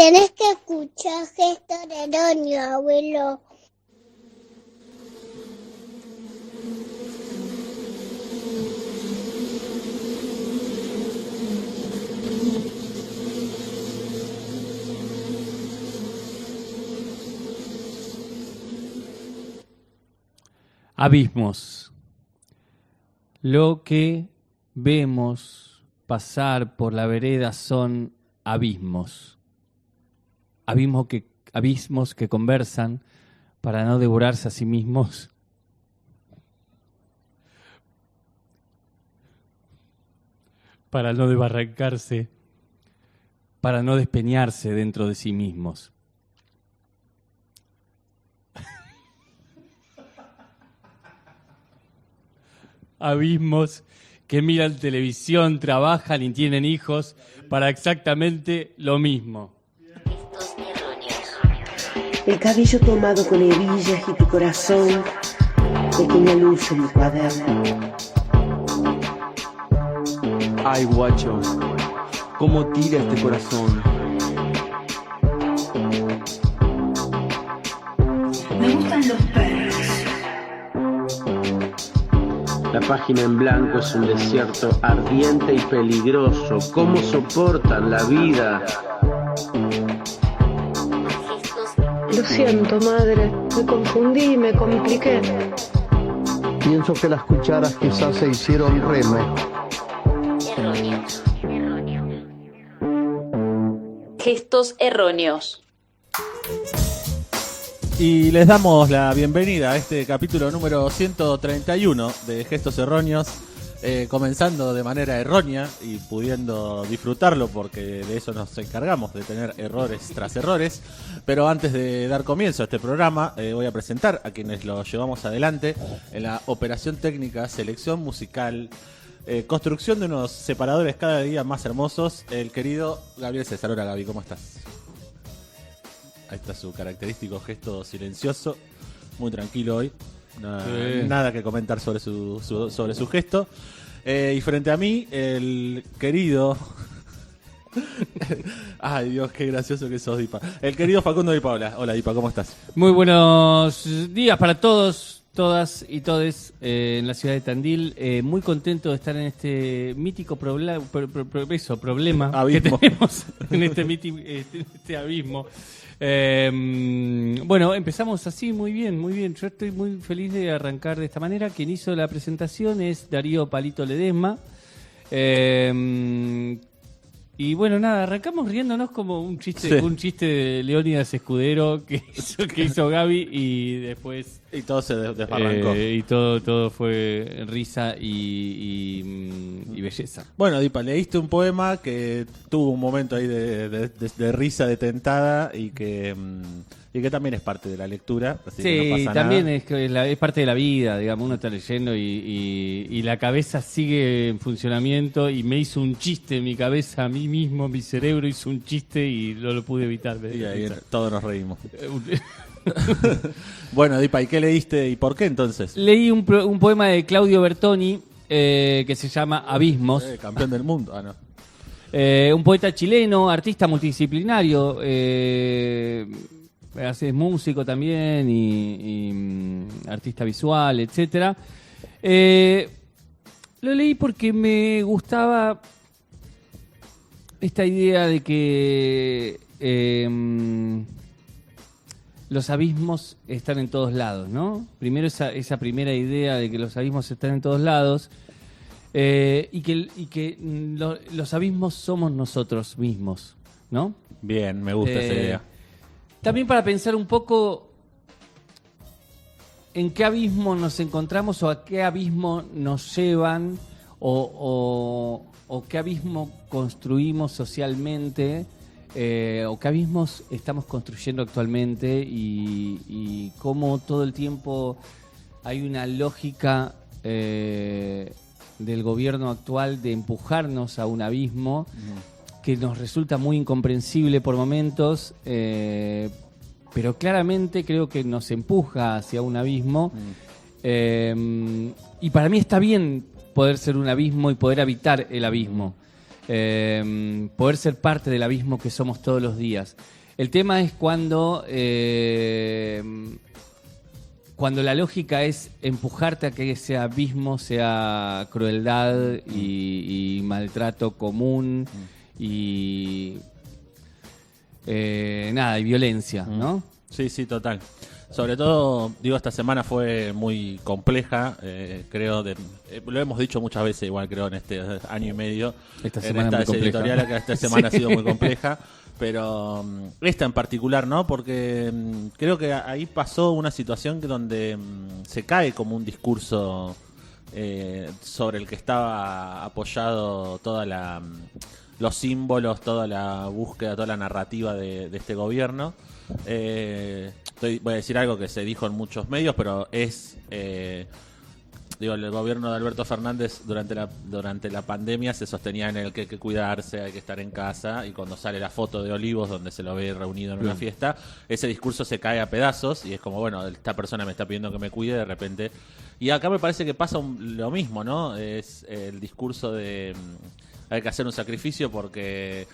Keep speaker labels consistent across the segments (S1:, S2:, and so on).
S1: Tenés que escuchar Gestos Erróneos, abuelo.
S2: Abismos. Lo que vemos pasar por la vereda son abismos. Abismos que conversan para no devorarse a sí mismos. Para no desbarrancarse, para no despeñarse dentro de sí mismos. Abismos que miran televisión, trabajan y tienen hijos para exactamente lo mismo.
S3: El cabello tomado con hebillas y tu corazón, pequeña luz en mi cuaderno.
S4: Ay, guacho, cómo tira este corazón.
S3: Me gustan los perros.
S5: La página en blanco es un desierto ardiente y peligroso. ¿Cómo soportan la vida?
S3: Lo siento, madre. Me confundí y me compliqué.
S6: Pienso que las cucharas quizás se hicieron remo.
S7: Gestos erróneos.
S8: Y les damos la bienvenida a este capítulo número 131 de Gestos Erróneos, comenzando de manera errónea y pudiendo disfrutarlo porque de eso nos encargamos, de tener errores tras errores. Pero antes de dar comienzo a este programa, voy a presentar a quienes lo llevamos adelante en la operación técnica, selección musical, construcción de unos separadores cada día más hermosos, el querido Gabriel César. Hola, Gaby, ¿cómo estás? Ahí está su característico gesto silencioso, muy tranquilo hoy, nada que comentar sobre su gesto. Y frente a mí, el querido... Ay, Dios, qué gracioso que sos, Dipa. El querido Facundo Di Paola. Hola, Dipa, ¿cómo estás?
S2: Muy buenos días para todos, todas y todes en la ciudad de Tandil. Muy contento de estar en este mítico problema
S8: Abismo.
S2: que tenemos en este abismo. Bueno, empezamos así, muy bien, muy bien. Yo estoy muy feliz de arrancar de esta manera. Quien hizo la presentación es Darío Palito Ledesma. Y bueno, nada, arrancamos riéndonos como un chiste de Leónidas Escudero que hizo Gaby y después...
S8: Y todo se desbarrancó.
S2: Y todo fue risa y belleza.
S8: Bueno, Dipa, leíste un poema que tuvo un momento ahí de risa detentada y que también es parte de la lectura. Así que no pasa
S2: también
S8: nada.
S2: es parte de la vida, digamos, uno está leyendo y la cabeza sigue en funcionamiento y me hizo un chiste en mi cabeza a mí mismo, mi cerebro hizo un chiste y no lo pude evitar.
S8: Y ahí todos nos reímos. Bueno, Dipa, ¿y qué leíste y por qué entonces?
S2: Leí un poema de Claudio Bertoni que se llama Abismos.
S8: Campeón del mundo. Ah, no.
S2: Un poeta chileno, artista multidisciplinario, es músico también y artista visual, etcétera. Lo leí porque me gustaba esta idea de que los abismos están en todos lados, ¿no? Primero esa primera idea de que los abismos están en todos lados y que los abismos somos nosotros mismos, ¿no?
S8: Bien, me gusta esa idea.
S2: También para pensar un poco en qué abismo nos encontramos o a qué abismo nos llevan o qué abismo construimos socialmente o qué abismos estamos construyendo actualmente y cómo todo el tiempo hay una lógica del gobierno actual de empujarnos a un abismo que nos resulta muy incomprensible por momentos, pero claramente creo que nos empuja hacia un abismo. Y para mí está bien poder ser un abismo y poder habitar el abismo. poder ser parte del abismo que somos todos los días. El tema es cuando la lógica es empujarte a que ese abismo sea crueldad y maltrato común y y violencia, ¿no?
S8: Sí, total. Sobre todo, digo, esta semana fue muy compleja, creo, lo hemos dicho muchas veces, igual creo, en este año y medio,
S2: Esta
S8: en
S2: semana
S8: esta editorial, que esta semana ha sido muy compleja, pero esta en particular, ¿no? Porque creo que ahí pasó una situación donde se cae como un discurso sobre el que estaba apoyado los símbolos, toda la búsqueda, toda la narrativa de este gobierno. Voy a decir algo que se dijo en muchos medios, pero es el gobierno de Alberto Fernández durante la pandemia se sostenía en el que hay que cuidarse, hay que estar en casa, y cuando sale la foto de Olivos donde se lo ve reunido en una fiesta, ese discurso se cae a pedazos y es como, bueno, esta persona me está pidiendo que me cuide de repente. Y acá me parece que pasa lo mismo, ¿no? Es el discurso de hay que hacer un sacrificio porque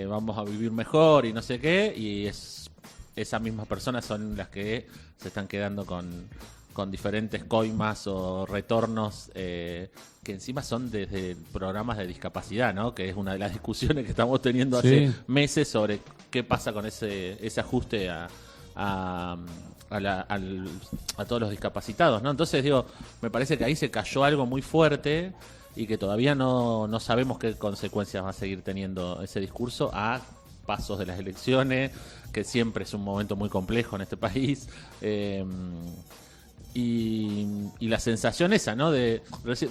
S8: vamos a vivir mejor y no sé qué, y esas mismas personas son las que se están quedando con diferentes coimas o retornos que encima son desde programas de discapacidad, ¿no? Que es una de las discusiones que estamos teniendo hace meses sobre qué pasa con ese ajuste a todos los discapacitados, ¿no? Entonces, me parece que ahí se cayó algo muy fuerte y que todavía no sabemos qué consecuencias va a seguir teniendo ese discurso a pasos de las elecciones, que siempre es un momento muy complejo en este país. Y la sensación esa, ¿no?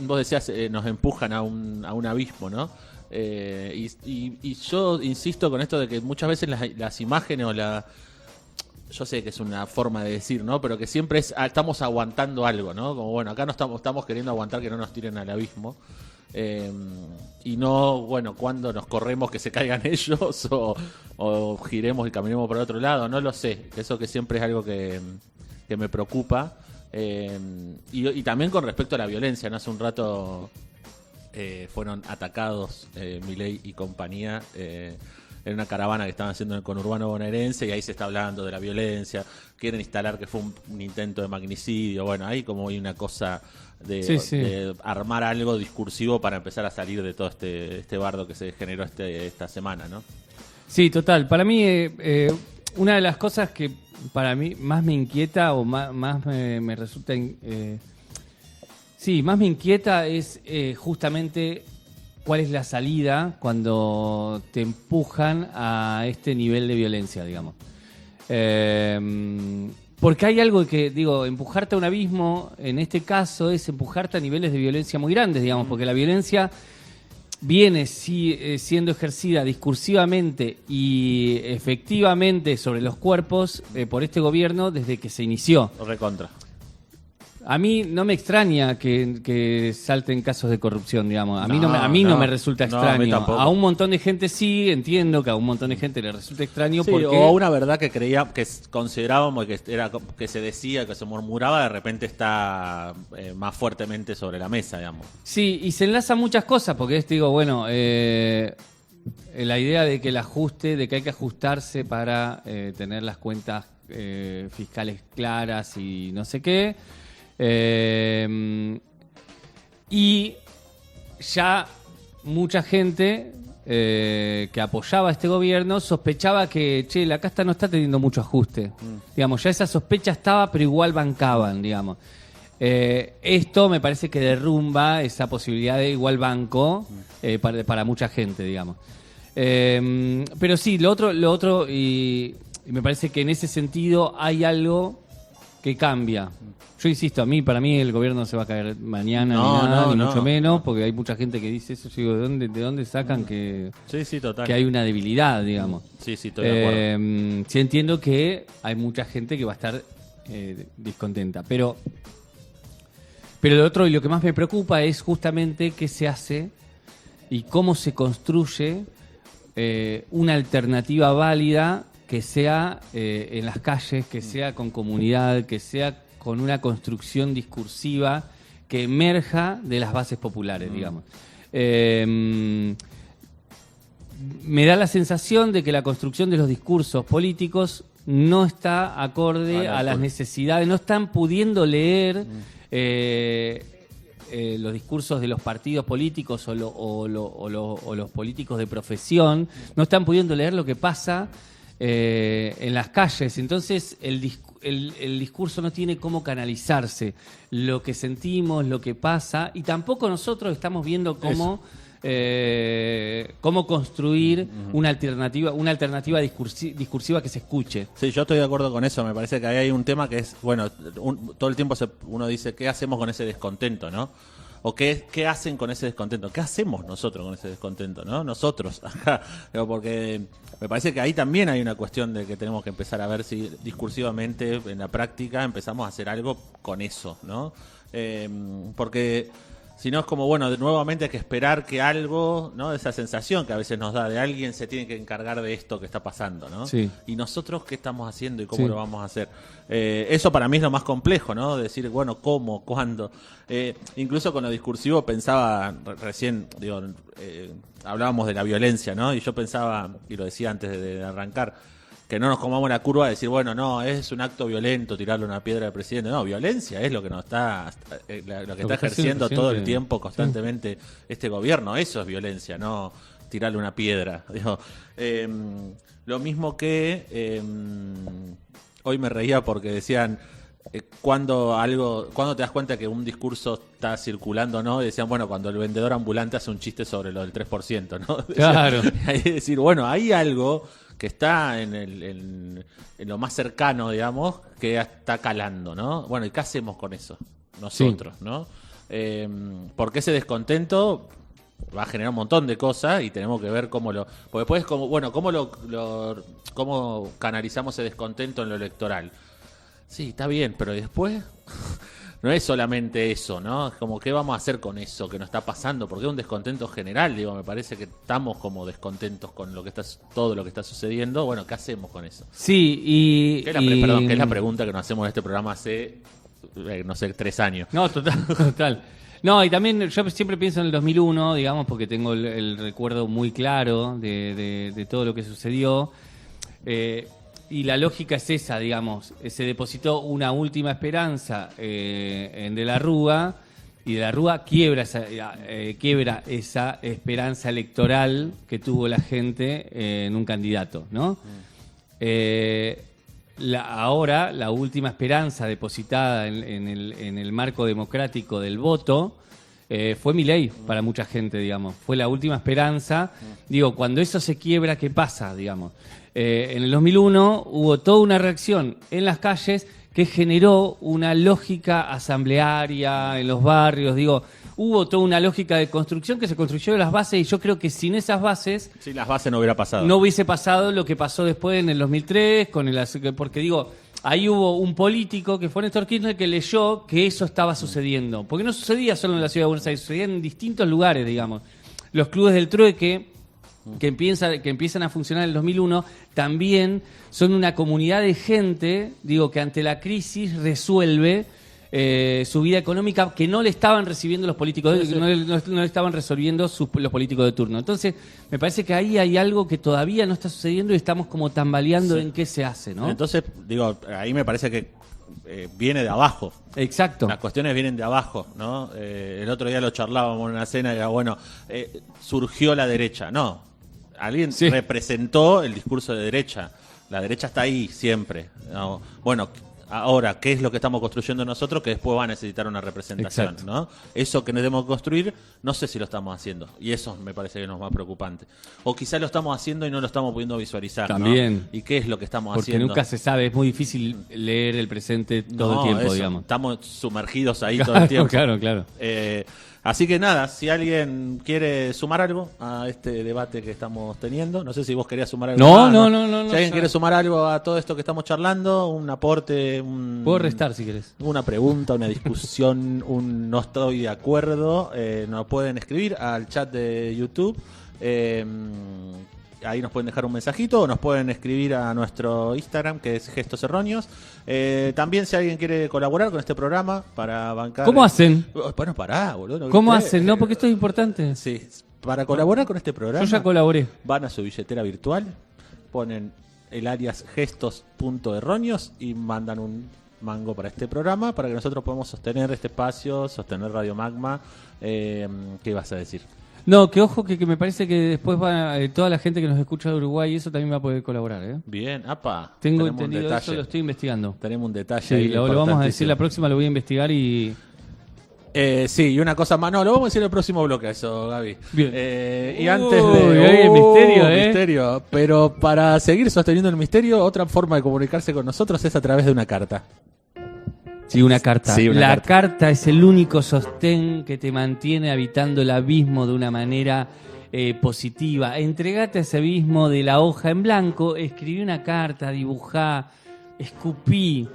S8: Vos decías, nos empujan a un abismo, ¿no? Y yo insisto con esto de que muchas veces las imágenes yo sé que es una forma de decir, ¿no? Pero que siempre estamos aguantando algo, ¿no? Como, bueno, acá no estamos queriendo aguantar que no nos tiren al abismo. Y no, bueno, cuando nos corremos que se caigan ellos o giremos y caminemos por otro lado, no lo sé. Eso que siempre es algo que me preocupa. Y también con respecto a la violencia, ¿no? Hace un rato fueron atacados Milei y compañía en una caravana que estaban haciendo en el conurbano bonaerense, y ahí se está hablando de la violencia, quieren instalar que fue un intento de magnicidio. Bueno, ahí como hay una cosa de armar algo discursivo para empezar a salir de todo este bardo que se generó esta semana, ¿no? Sí,
S2: total. Para mí, una de las cosas que para mí más me inquieta o más me resulta... más me inquieta es justamente cuál es la salida cuando te empujan a este nivel de violencia, digamos. Porque hay algo que, empujarte a un abismo, en este caso, es empujarte a niveles de violencia muy grandes, digamos, porque la violencia viene siendo ejercida discursivamente y efectivamente sobre los cuerpos por este gobierno desde que se inició.
S8: Recontra.
S2: A mí no me extraña que salten casos de corrupción, digamos. A mí no me resulta extraño. A un montón de gente sí, entiendo que a un montón de gente le resulta extraño porque...
S8: O una verdad que considerábamos que se decía, que se murmuraba, de repente está más fuertemente sobre la mesa, digamos.
S2: Sí, y se enlazan muchas cosas, porque la idea de que de que hay que ajustarse para tener las cuentas fiscales claras y no sé qué. Y ya mucha gente que apoyaba a este gobierno sospechaba que la casta no está teniendo mucho ajuste. Digamos, ya esa sospecha estaba, pero igual bancaban, digamos. Esto me parece que derrumba esa posibilidad de igual banco para mucha gente, digamos. Pero sí, lo otro y me parece que en ese sentido hay algo que cambia. Yo insisto, para mí el gobierno no se va a caer mañana ni mucho menos, porque hay mucha gente que dice eso. Yo digo, ¿de dónde sacan que hay una debilidad, digamos?
S8: Sí, estoy de acuerdo.
S2: Sí entiendo que hay mucha gente que va a estar descontenta, pero lo otro y lo que más me preocupa es justamente qué se hace y cómo se construye una alternativa válida que sea en las calles, que sea con comunidad, que sea con una construcción discursiva que emerja de las bases populares, digamos. me da la sensación de que la construcción de los discursos políticos no está acorde a las necesidades, no están pudiendo leer los discursos de los partidos políticos o los políticos de profesión, no están pudiendo leer lo que pasa en las calles. Entonces el discurso no tiene cómo canalizarse lo que sentimos, lo que pasa, y tampoco nosotros estamos viendo cómo construir una alternativa discursiva que se escuche.
S8: Sí, yo estoy de acuerdo con eso. Me parece que ahí hay un tema que es, bueno, todo el tiempo uno dice, ¿qué hacemos con ese descontento, no? O qué hacen con ese descontento. ¿Qué hacemos nosotros con ese descontento, no? Nosotros, acá. Porque me parece que ahí también hay una cuestión de que tenemos que empezar a ver si discursivamente, en la práctica, empezamos a hacer algo con eso, ¿no? Porque si no es como, bueno, nuevamente hay que esperar que algo, ¿no? Esa sensación que a veces nos da de alguien se tiene que encargar de esto que está pasando, ¿no?
S2: Sí.
S8: Y nosotros, ¿qué estamos haciendo y cómo lo vamos a hacer? Eso para mí es lo más complejo, ¿no? Decir, bueno, ¿cómo? ¿Cuándo? Incluso con lo discursivo pensaba, recién, digo, hablábamos de la violencia, ¿no? Y yo pensaba, y lo decía antes de arrancar, que no nos comamos la curva de decir, bueno, no, es un acto violento tirarle una piedra al presidente. No, violencia es lo que nos está lo que está ejerciendo todo el tiempo constantemente este gobierno. Eso es violencia, no tirarle una piedra. Digo, lo mismo que hoy me reía porque decían cuando te das cuenta que un discurso está circulando, ¿no? Y decían, bueno, cuando el vendedor ambulante hace un chiste sobre lo del 3%, ¿no?
S2: Claro.
S8: Ahí decir, bueno, hay algo que está en lo más cercano, digamos, que está calando, ¿no? Bueno, ¿y qué hacemos con eso nosotros, ¿no? Porque ese descontento va a generar un montón de cosas y tenemos que ver cómo porque después, cómo canalizamos ese descontento en lo electoral. Sí, está bien, pero después no es solamente eso, ¿no? Es como, ¿qué vamos a hacer con eso que nos está pasando? Porque es un descontento general, digo, me parece que estamos como descontentos con todo lo que está sucediendo. Bueno, ¿qué hacemos con eso?
S2: Sí,
S8: que es la pregunta que nos hacemos en este programa hace, no sé, 3 años.
S2: No, total. No, y también yo siempre pienso en el 2001, digamos, porque tengo el recuerdo muy claro de todo lo que sucedió. Y la lógica es esa, digamos, se depositó una última esperanza en De la Rúa, y De la Rúa quiebra esa esperanza electoral que tuvo la gente en un candidato, ¿no? Ahora, la última esperanza depositada en el marco democrático del voto fue Milei para mucha gente, digamos. Fue la última esperanza. Digo, cuando eso se quiebra, ¿qué pasa, digamos? En el 2001 hubo toda una reacción en las calles que generó una lógica asamblearia en los barrios. Digo, hubo toda una lógica de construcción que se construyó de las bases, y yo creo que sin esas bases...
S8: Sin las bases no hubiera pasado.
S2: No hubiese pasado lo que pasó después en el 2003, porque digo, ahí hubo un político que fue Néstor Kirchner que leyó que eso estaba sucediendo. Porque no sucedía solo en la ciudad de Buenos Aires, sucedía en distintos lugares, digamos. Los clubes del trueque que empiezan a funcionar en el 2001, también son una comunidad de gente, digo, que ante la crisis resuelve su vida económica que no le estaban recibiendo los políticos, no le estaban resolviendo los políticos de turno. Entonces, me parece que ahí hay algo que todavía no está sucediendo y estamos como tambaleando en qué se hace, ¿no?
S8: Entonces, digo, ahí me parece que viene de abajo.
S2: Exacto.
S8: Las cuestiones vienen de abajo, ¿no? El otro día lo charlábamos en una cena y era, bueno, surgió la derecha. No, alguien representó el discurso de derecha. La derecha está ahí siempre, ¿no? Bueno, ahora, ¿qué es lo que estamos construyendo nosotros que después va a necesitar una representación? Exacto. ¿No? Eso que debemos construir, no sé si lo estamos haciendo. Y eso me parece que es lo más preocupante. O quizás lo estamos haciendo y no lo estamos pudiendo visualizar. También. ¿No? ¿Y qué es lo que estamos haciendo?
S2: Porque nunca se sabe, es muy difícil leer el presente todo el tiempo, digamos.
S8: Estamos sumergidos ahí todo el tiempo.
S2: Claro.
S8: Así que nada, si alguien quiere sumar algo a este debate que estamos teniendo, no sé si vos querías sumar algo.
S2: No.
S8: Si alguien quiere sumar algo a todo esto que estamos charlando, un aporte,
S2: puedo restar si querés.
S8: Una pregunta, una discusión, no estoy de acuerdo, nos pueden escribir al chat de YouTube. Ahí nos pueden dejar un mensajito o nos pueden escribir a nuestro Instagram, que es Gestos Erróneos. También si alguien quiere colaborar con este programa para bancar...
S2: ¿Cómo hacen?
S8: Bueno, pará, boludo.
S2: ¿Cómo hacen? No, porque esto es importante.
S8: Sí, Para colaborar con este programa,
S2: Yo ya colaboré.
S8: van a su billetera virtual, ponen el alias gestos.erróneos y mandan un mango para este programa para que nosotros podamos sostener este espacio, sostener Radio Magma. ¿Qué ibas a decir?
S2: No, que ojo que me parece que después toda la gente que nos escucha de Uruguay y eso también va a poder colaborar, ¿eh?
S8: Bien, apa.
S2: Tengo
S8: tenemos un
S2: entendido
S8: detalle.
S2: eso, lo estoy investigando.
S8: Tenemos un detalle
S2: Sí,
S8: ahí
S2: lo vamos a decir
S8: importantísimo.
S2: la próxima, lo voy a investigar y...
S8: Sí, y una cosa más. No, lo vamos a decir en el próximo bloque, eso, Gaby.
S2: Bien.
S8: Y antes de...
S2: Uy, el misterio, ¿eh?
S8: misterio. Pero para seguir sosteniendo el misterio, otra forma de comunicarse con nosotros es a través de una carta.
S2: Sí, una carta.
S8: Sí, una
S2: la
S8: carta.
S2: carta es el único sostén que te mantiene habitando el abismo de una manera positiva. Entregate a ese abismo de la hoja en blanco, escribí una carta, dibujá, escupí,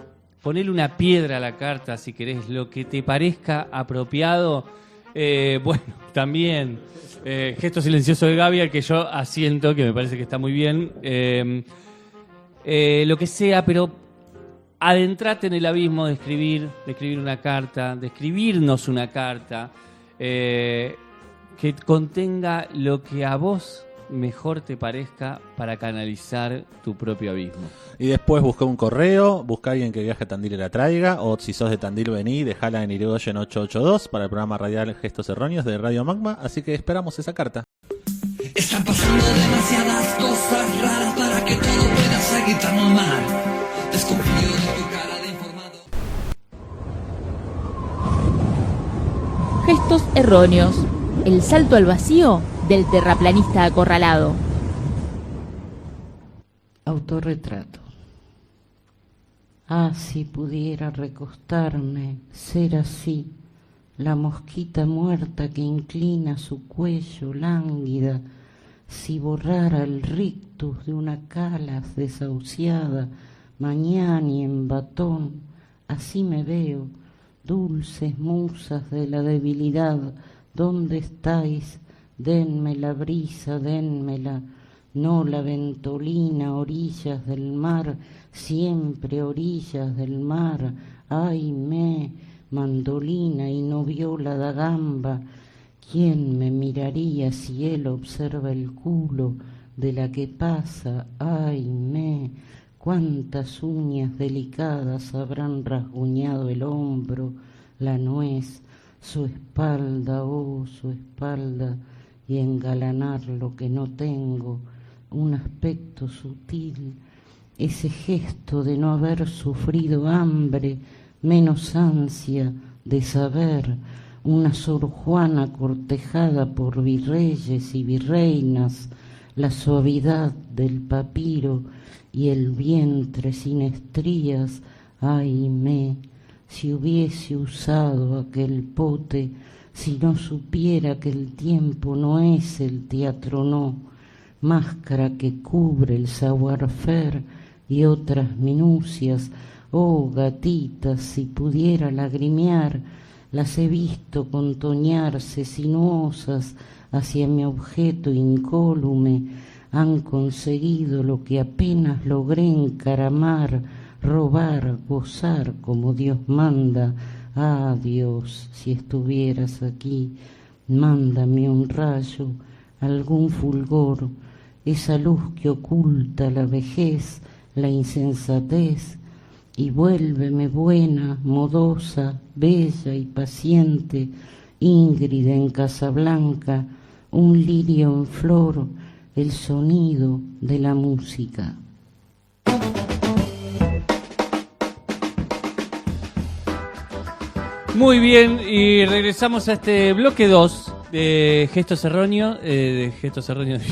S2: ponele una piedra a la carta si querés, lo que te parezca apropiado. Bueno, también gesto silencioso de Gaby, al que yo asiento, que me parece que está muy bien. Lo que sea, pero adentrate en el abismo de escribir una carta, de escribirnos una carta que contenga lo que a vos mejor te parezca para canalizar tu propio abismo.
S8: Y después busca un correo, busca a alguien que viaje a Tandil y la traiga, o si sos de Tandil vení, dejala en Irigoyen 882 para el programa radial Gestos Erróneos de Radio Magma, así que esperamos esa carta.
S9: Están pasando demasiadas cosas raras para que todo pueda seguir tan normal. Desconfío de tu cara de informado.
S7: Gestos erróneos. El salto al vacío del terraplanista acorralado.
S10: Autorretrato. Ah, si pudiera recostarme, ser así, la mosquita muerta que inclina su cuello lánguida, si borrara el rictus de una calas desahuciada, mañana en batón, así me veo, dulces musas de la debilidad, ¿dónde estáis? Denme la brisa, denmela, no la ventolina, orillas del mar, siempre orillas del mar, ay mandolina y no viola da gamba, ¿quién me miraría si él observa el culo de la que pasa? Ay cuántas uñas delicadas habrán rasguñado el hombro, la nuez, su espalda, oh su espalda, y engalanar lo que no tengo, un aspecto sutil, ese gesto de no haber sufrido hambre, menos ansia de saber, una Sor Juana cortejada por virreyes y virreinas, la suavidad del papiro y el vientre sin estrías, ay si hubiese usado aquel pote, si no supiera que el tiempo no es el teatro, no, máscara que cubre el savoir-faire y otras minucias, oh gatitas, si pudiera lagrimear, las he visto contoñarse sinuosas hacia mi objeto incólume, han conseguido lo que apenas logré encaramar, robar, gozar como Dios manda. Ah, Dios, si estuvieras aquí, mándame un rayo, algún fulgor, esa luz que oculta la vejez, la insensatez, y vuélveme buena, modosa, bella y paciente, íngrida en Casablanca, un lirio en flor, el sonido de la música.
S2: Muy bien, y regresamos a este bloque 2 de Gestos Erróneos. De Gestos Erróneos.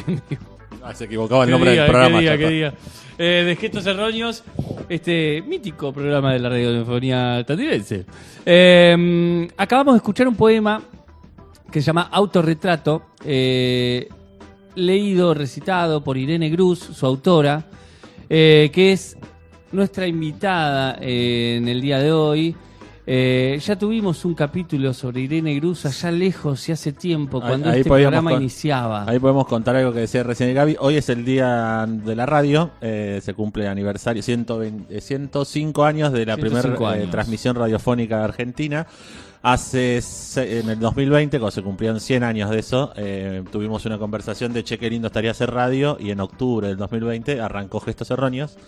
S8: Se equivocaba el nombre del programa.
S2: ¿Qué día? De Gestos Erróneos, este mítico programa de la radiofonía tandilense. Acabamos de escuchar un poema que se llama Autorretrato, leído, recitado por Irene Grus, su autora, que es nuestra invitada en el día de hoy. Ya tuvimos un capítulo sobre Irene Grus allá lejos y hace tiempo, cuando
S8: Ahí
S2: este
S8: podíamos
S2: programa iniciaba.
S8: Ahí podemos contar algo que decía recién Gaby. Hoy es el día de la radio, se cumple aniversario, 105 años de la
S2: 105
S8: primera
S2: años.
S8: transmisión radiofónica de Argentina. En el 2020, cuando se cumplieron 100 años de eso, tuvimos una conversación de che, qué lindo estaría hacer radio, y en octubre del 2020 arrancó Gestos Erróneos,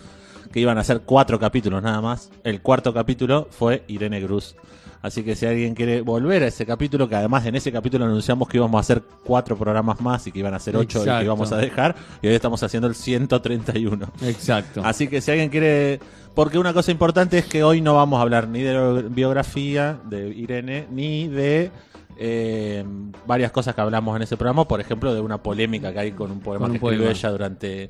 S8: que iban a ser 4 capítulos nada más. El 4.º capítulo fue Irene Grus. Así que si alguien quiere volver a ese capítulo, que además en ese capítulo anunciamos que íbamos a hacer 4 programas más y que iban a ser 8 y que íbamos a dejar, y hoy estamos haciendo el 131.
S2: Exacto.
S8: Así que si alguien quiere... Porque una cosa importante es que hoy no vamos a hablar ni de la biografía de Irene, ni de varias cosas que hablamos en ese programa, por ejemplo, de una polémica que hay con un poema que escribió ella durante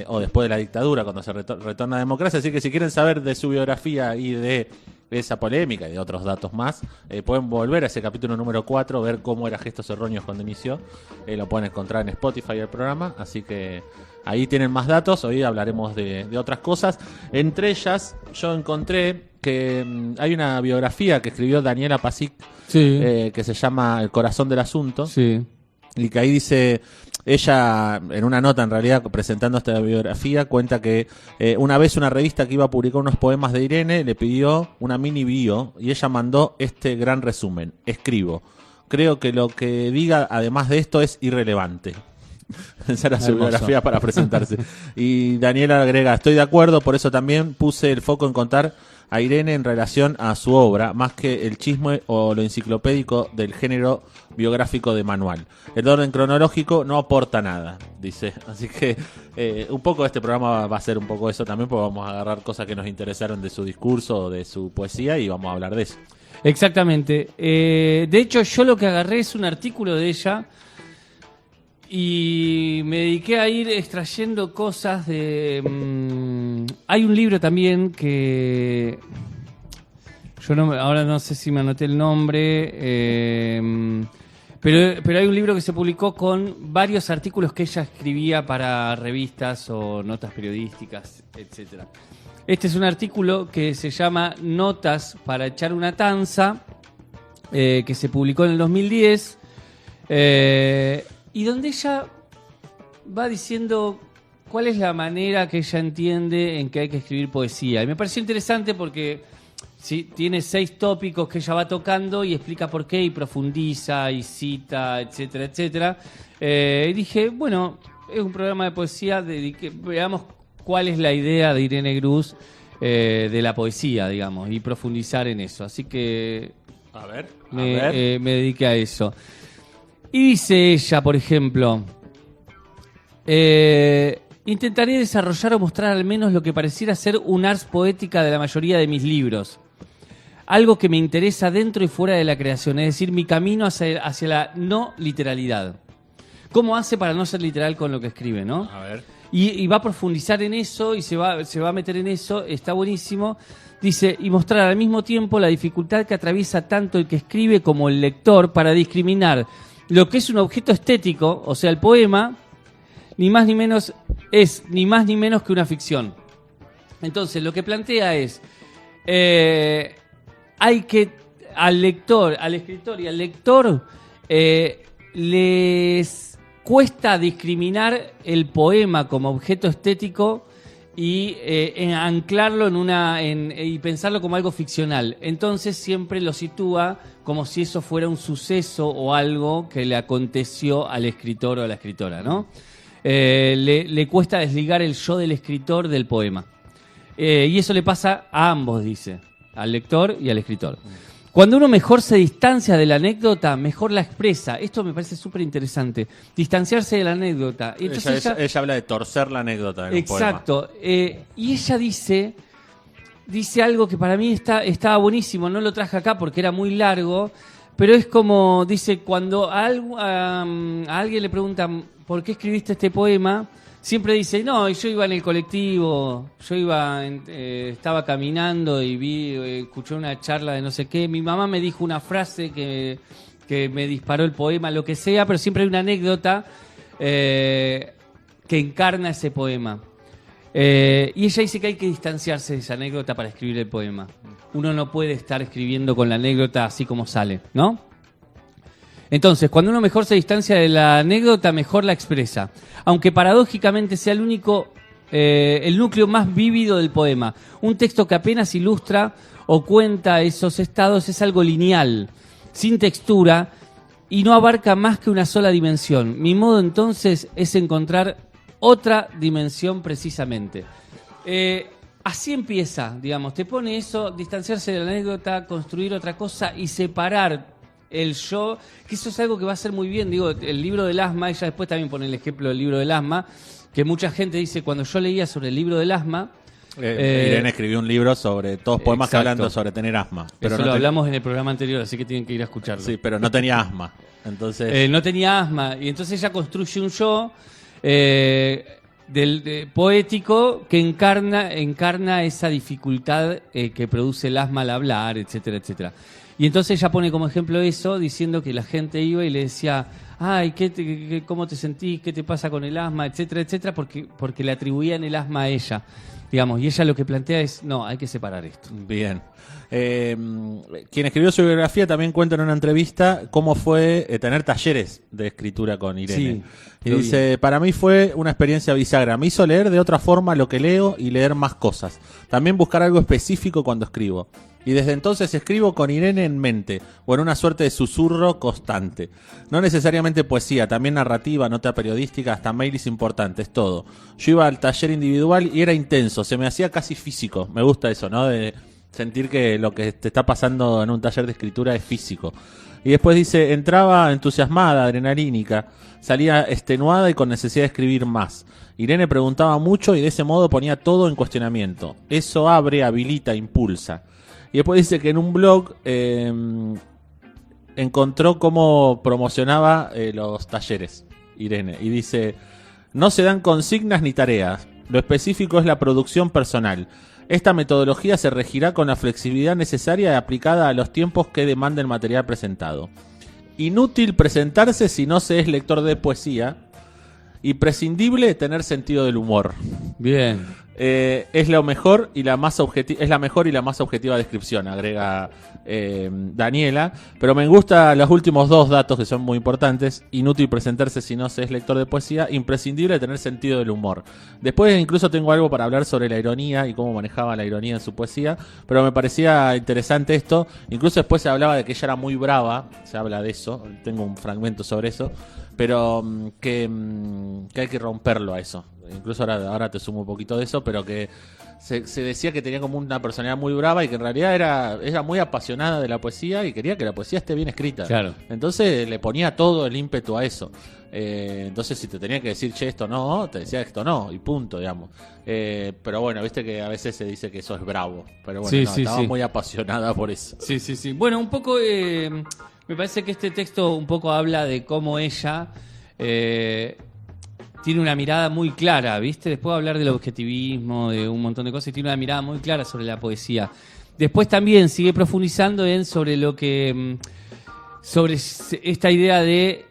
S8: o después de la dictadura, cuando se retorna a democracia. Así que si quieren saber de su biografía y de esa polémica y de otros datos más, pueden volver a ese capítulo número 4, ver cómo era Gestos Erróneos cuando inició. Lo pueden encontrar en Spotify el programa, así que ahí tienen más datos. Hoy hablaremos de otras cosas. Entre ellas, yo encontré que hay una biografía que escribió Daniela Pasic, que se llama El corazón del asunto, y que ahí dice, ella en una nota en realidad presentando esta biografía, cuenta que una vez una revista que iba a publicar unos poemas de Irene le pidió una mini bio y ella mandó este gran resumen: escribo, creo que lo que diga además de esto es irrelevante. Esa era su biografía para presentarse. Y Daniela agrega, estoy de acuerdo, por eso también puse el foco en contar a Irene en relación a su obra, más que el chisme o lo enciclopédico del género biográfico de manual. El orden cronológico no aporta nada, dice. Así que un poco este programa va a ser un poco eso también, porque vamos a agarrar cosas que nos interesaron de su discurso o de su poesía y vamos a hablar de eso.
S2: Exactamente. De hecho, yo lo que agarré es un artículo de ella y me dediqué a ir extrayendo cosas de... hay un libro también que... ahora no sé si me anoté el nombre, pero hay un libro que se publicó con varios artículos que ella escribía para revistas o notas periodísticas, etcétera. Este es un artículo que se llama Notas para echar una tanza, que se publicó en el 2010, y donde ella va diciendo cuál es la manera que ella entiende en que hay que escribir poesía. Y me pareció interesante porque tiene 6 tópicos que ella va tocando y explica por qué y profundiza y cita, etcétera, etcétera. Y dije, bueno, es un programa de poesía, veamos cuál es la idea de Irene Grus de la poesía, digamos, y profundizar en eso. Así que me dediqué a eso. Y dice ella, por ejemplo, intentaré desarrollar o mostrar al menos lo que pareciera ser un ars poética de la mayoría de mis libros. Algo que me interesa dentro y fuera de la creación, es decir, mi camino hacia la no literalidad. ¿Cómo hace para no ser literal con lo que escribe, no?
S8: A ver.
S2: Y va a profundizar en eso y se va a meter en eso, está buenísimo. Dice, y mostrar al mismo tiempo la dificultad que atraviesa tanto el que escribe como el lector para discriminar lo que es un objeto estético, o sea, el poema, ni más ni menos que una ficción. Entonces, lo que plantea es, hay que al escritor y al lector les cuesta discriminar el poema como objeto estético y anclarlo y pensarlo como algo ficcional. Entonces siempre lo sitúa como si eso fuera un suceso o algo que le aconteció al escritor o a la escritora, ¿no? Le cuesta desligar el yo del escritor del poema. Y eso le pasa a ambos, dice, al lector y al escritor. Cuando uno mejor se distancia de la anécdota, mejor la expresa. Esto me parece súper interesante. Distanciarse de la anécdota. Entonces
S8: ella habla de torcer la anécdota en un poema.
S2: Exacto. Y ella dice algo que para mí estaba buenísimo. No lo traje acá porque era muy largo. Pero es como, dice, cuando a alguien le preguntan ¿por qué escribiste este poema? Siempre dice, no, yo iba en el colectivo, estaba caminando y escuché una charla de no sé qué, mi mamá me dijo una frase que me disparó el poema, lo que sea, pero siempre hay una anécdota que encarna ese poema. Y ella dice que hay que distanciarse de esa anécdota para escribir el poema. uno no puede estar escribiendo con la anécdota así como sale, ¿no? Entonces, cuando uno mejor se distancia de la anécdota, mejor la expresa. Aunque paradójicamente sea el núcleo más vívido del poema. Un texto que apenas ilustra o cuenta esos estados es algo lineal, sin textura, y no abarca más que una sola dimensión. Mi modo entonces es encontrar otra dimensión precisamente. Así empieza, digamos, te pone eso, distanciarse de la anécdota, construir otra cosa y separar el yo, que eso es algo que va a ser muy bien. Digo, el libro del asma, ella después también pone el ejemplo del libro del asma, que mucha gente dice, cuando yo leía sobre el libro del asma...
S8: Irene escribió un libro sobre todos poemas hablando sobre tener asma. Pero
S2: eso lo hablamos en el programa anterior, así que tienen que ir a escucharlo.
S8: Sí, pero no tenía asma. Entonces...
S2: no tenía asma, y entonces ella construye un yo poético que encarna esa dificultad que produce el asma al hablar, etcétera, etcétera. Y entonces ella pone como ejemplo eso, diciendo que la gente iba y le decía, ay, ¿cómo te sentís? ¿Qué te pasa con el asma? Etcétera, etcétera, porque le atribuían el asma a ella. Digamos, y ella lo que plantea es, no, hay que separar esto.
S8: Bien. Quien escribió su biografía también cuenta en una entrevista cómo fue tener talleres de escritura con Irene.
S2: Sí,
S8: y dice, para mí fue una experiencia bisagra. Me hizo leer de otra forma lo que leo y leer más cosas. También buscar algo específico cuando escribo. Y desde entonces escribo con Irene en mente, o en una suerte de susurro constante. No necesariamente poesía, también narrativa, nota periodística, hasta mails importantes, todo. Yo iba al taller individual y era intenso, se me hacía casi físico. Me gusta eso, ¿no? De sentir que lo que te está pasando en un taller de escritura es físico. Y después dice, entraba entusiasmada, adrenalínica, salía extenuada y con necesidad de escribir más. Irene preguntaba mucho y de ese modo ponía todo en cuestionamiento. Eso abre, habilita, impulsa. Y después dice que en un blog encontró cómo promocionaba los talleres, Irene. Y dice, no se dan consignas ni tareas. Lo específico es la producción personal. Esta metodología se regirá con la flexibilidad necesaria y aplicada a los tiempos que demanda el material presentado. Inútil presentarse si no se es lector de poesía. Imprescindible tener sentido del humor.
S2: Bien.
S8: Es lo mejor y la más es la mejor y la más objetiva descripción, agrega Daniela. Pero me gustan los últimos dos datos que son muy importantes. Inútil presentarse si no se es lector de poesía. Imprescindible tener sentido del humor. Después incluso tengo algo para hablar sobre la ironía y cómo manejaba la ironía en su poesía. Pero me parecía interesante esto. Incluso después se hablaba de que ella era muy brava. Se habla de eso. Tengo un fragmento sobre eso. Pero que hay que romperlo a eso. Incluso ahora te sumo un poquito de eso, pero que se decía que tenía como una personalidad muy brava y que en realidad era muy apasionada de la poesía y quería que la poesía esté bien escrita.
S2: Claro.
S8: Entonces le ponía todo el ímpetu a eso. Entonces si te tenía que decir, che, esto no, te decía esto no, y punto, digamos. Pero bueno, viste que a veces se dice que eso es bravo. Pero bueno,
S2: sí,
S8: estaba muy apasionada por eso.
S2: Sí, sí, sí. Bueno, un poco... me parece que este texto un poco habla de cómo ella tiene una mirada muy clara, ¿viste? Después de hablar del objetivismo, de un montón de cosas, tiene una mirada muy clara sobre la poesía. Después también sigue profundizando en sobre lo que... sobre esta idea de...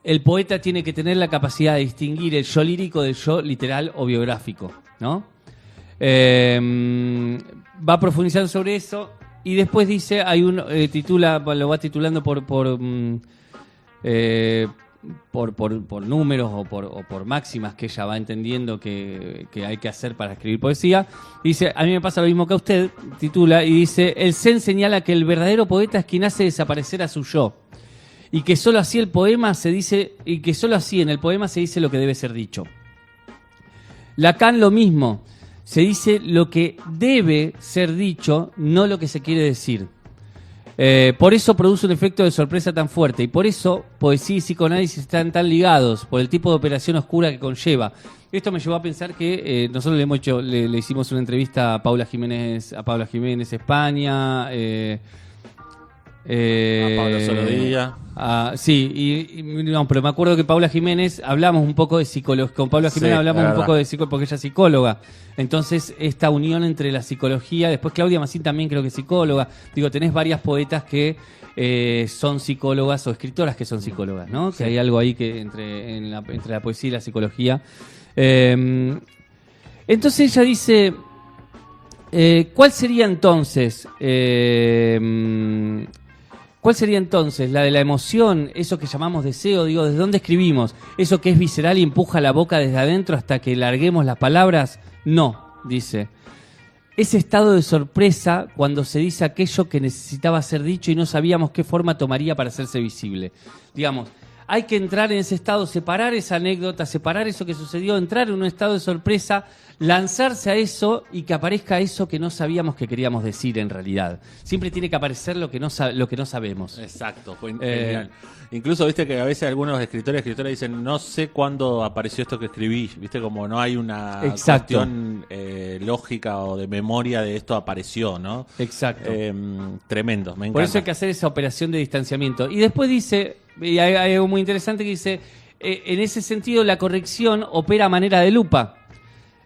S2: el poeta tiene que tener la capacidad de distinguir el yo lírico del yo literal o biográfico, ¿no? Va profundizando sobre eso. Y después dice, hay un lo va titulando por números o por máximas que ella va entendiendo que hay que hacer para escribir poesía. Dice, a mí me pasa lo mismo que a usted, titula, y dice, el Zen señala que el verdadero poeta es quien hace desaparecer a su yo. Y que solo así el poema se dice, y que solo así en el poema se dice lo que debe ser dicho. Lacan lo mismo. Se dice lo que debe ser dicho, no lo que se quiere decir. Por eso produce un efecto de sorpresa tan fuerte y por eso poesía y psicoanálisis están tan ligados, por el tipo de operación oscura que conlleva. Esto me llevó a pensar que nosotros le hicimos una entrevista a Paula Jiménez España, a
S8: Pablo Solodía.
S2: Sí, no, pero me acuerdo que Paula Jiménez hablamos un poco de psicología. Con Paula Jiménez hablamos un poco de psicología porque ella es psicóloga. Entonces, esta unión entre la psicología, después Claudia Massín también creo que es psicóloga. Digo, tenés varias poetas que son psicólogas o escritoras que son psicólogas, ¿no? Sí. Que hay algo ahí que entre la poesía y la psicología. Entonces ella dice, ¿Cuál sería entonces la de la emoción, eso que llamamos deseo? Digo, ¿desde dónde escribimos? ¿Eso que es visceral y empuja la boca desde adentro hasta que larguemos las palabras? No, dice. Ese estado de sorpresa cuando se dice aquello que necesitaba ser dicho y no sabíamos qué forma tomaría para hacerse visible. Digamos, hay que entrar en ese estado, separar esa anécdota, separar eso que sucedió, entrar en un estado de sorpresa, lanzarse a eso y que aparezca eso que no sabíamos que queríamos decir en realidad. Siempre tiene que aparecer lo que no sabemos.
S8: Exacto, fue genial. Incluso viste que a veces algunos escritores y escritoras dicen, no sé cuándo apareció esto que escribí, viste, como no hay una cuestión lógica o de memoria de esto apareció, ¿no?
S2: Exacto.
S8: Tremendo, me encanta.
S2: Por eso hay que hacer esa operación de distanciamiento. Y después dice, y hay algo muy interesante que dice, en ese sentido la corrección opera a manera de lupa.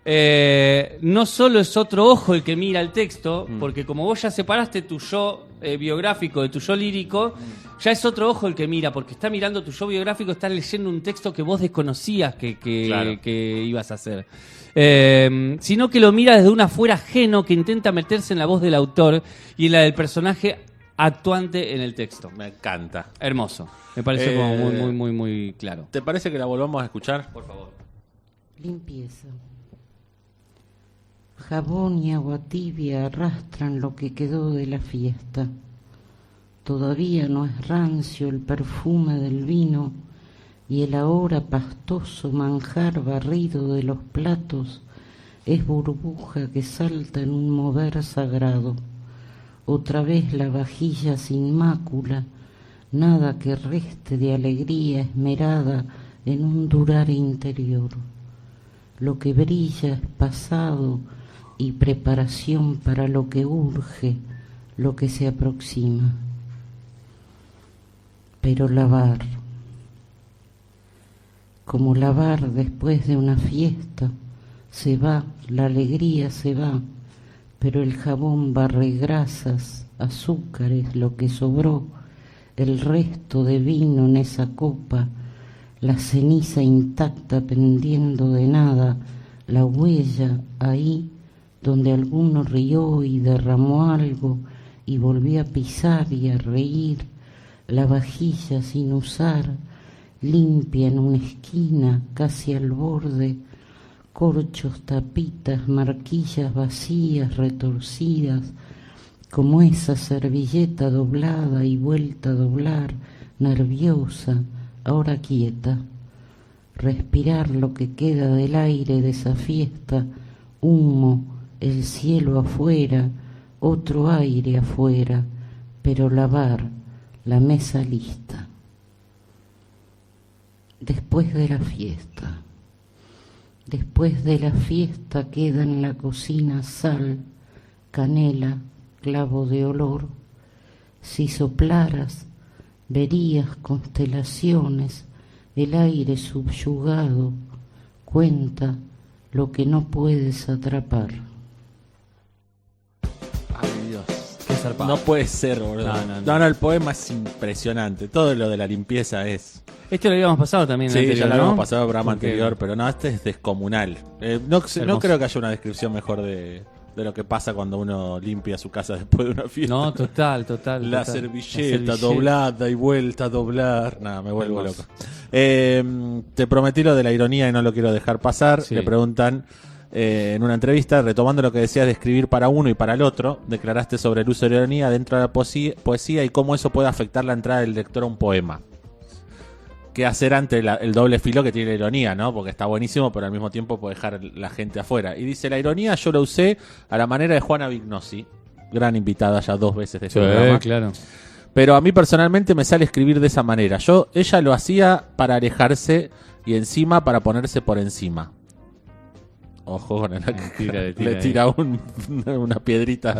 S2: No solo es otro ojo el que mira el texto, porque como vos ya separaste tu yo biográfico de tu yo lírico, ya es otro ojo el que mira, porque está mirando tu yo biográfico, estás leyendo un texto que vos desconocías que ibas a hacer. Sino que lo mira desde un afuera ajeno que intenta meterse en la voz del autor y en la del personaje actuante en el texto.
S8: Me encanta.
S2: Hermoso. Me parece como muy claro.
S8: ¿Te parece que la volvamos a escuchar?
S2: Por favor.
S10: Limpieza. Jabón y agua tibia arrastran lo que quedó de la fiesta. Todavía no es rancio el perfume del vino y el ahora pastoso manjar barrido de los platos es burbuja que salta en un mover sagrado. Otra vez la vajilla sin mácula, nada que reste de alegría esmerada en un durar interior. Lo que brilla es pasado y preparación para lo que urge, lo que se aproxima. Pero lavar, como lavar después de una fiesta, se va, la alegría se va, pero el jabón barre grasas, azúcares, lo que sobró, el resto de vino en esa copa, la ceniza intacta pendiendo de nada, la huella ahí donde alguno rió y derramó algo y volvió a pisar y a reír, la vajilla sin usar, limpia en una esquina, casi al borde, corchos, tapitas, marquillas vacías, retorcidas, como esa servilleta doblada y vuelta a doblar, nerviosa, ahora quieta. Respirar lo que queda del aire de esa fiesta, humo, el cielo afuera, otro aire afuera, pero lavar, la mesa lista. Después de la fiesta queda en la cocina sal, canela, clavo de olor. Si soplaras, verías constelaciones, el aire subyugado, cuenta lo que no puedes atrapar.
S8: Ay, Dios. Qué zarpado. No puede ser, boludo. No, el poema es impresionante. Todo lo de la limpieza es...
S2: Este lo habíamos pasado también en el anterior,
S8: ya lo
S2: ¿no?
S8: habíamos pasado en el programa anterior, pero no, este es descomunal. No creo que haya una descripción mejor de lo que pasa cuando uno limpia su casa después de una fiesta.
S2: No, total.
S8: La servilleta doblada y vuelta a doblar. Nada, me vuelvo loco. Te prometí lo de la ironía y no lo quiero dejar pasar. Sí. Le preguntan en una entrevista, retomando lo que decías de escribir para uno y para el otro, declaraste sobre el uso de la ironía dentro de la poesía y cómo eso puede afectar la entrada del lector a un poema. ¿Qué hacer ante el doble filo que tiene la ironía, ¿no? Porque está buenísimo, pero al mismo tiempo puede dejar la gente afuera. Y dice, la ironía yo la usé a la manera de Juana Vignosi, gran invitada ya 2 veces de este programa.
S2: Claro.
S8: Pero a mí personalmente me sale escribir de esa manera. Ella lo hacía para alejarse y encima para ponerse por encima. Ojo con el le tira una piedrita.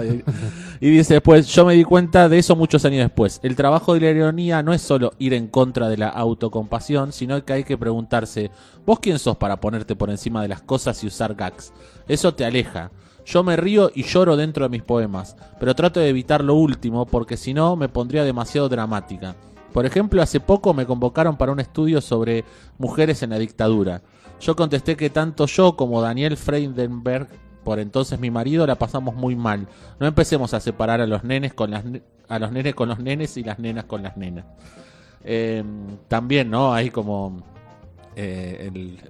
S8: Y dice después, yo me di cuenta de eso muchos años después. El trabajo de la ironía no es solo ir en contra de la autocompasión, sino que hay que preguntarse, ¿vos quién sos para ponerte por encima de las cosas y usar gags? Eso te aleja. Yo me río y lloro dentro de mis poemas, pero trato de evitar lo último porque si no me pondría demasiado dramática. Por ejemplo, hace poco me convocaron para un estudio sobre mujeres en la dictadura. Yo contesté que tanto yo como Daniel Freudenberg por entonces mi marido, la pasamos muy mal. No empecemos a separar a los nenes con a los nenes con los nenes y las nenas con las nenas. También, ¿no? Hay como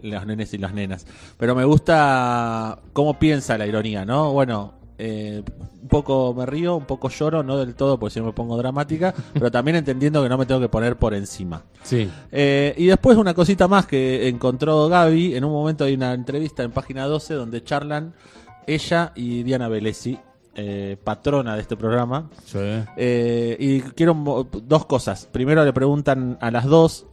S8: los nenes y las nenas. Pero me gusta cómo piensa la ironía, ¿no? Bueno, un poco me río, un poco lloro, no del todo porque si no me pongo dramática, pero también entendiendo que no me tengo que poner por encima.
S2: Sí.
S8: Y después una cosita más que encontró Gaby, en un momento hay una entrevista en página 12 donde charlan ella y Diana Velesi, patrona de este programa.
S2: Sí.
S8: Y quiero dos cosas. Primero le preguntan a las dos,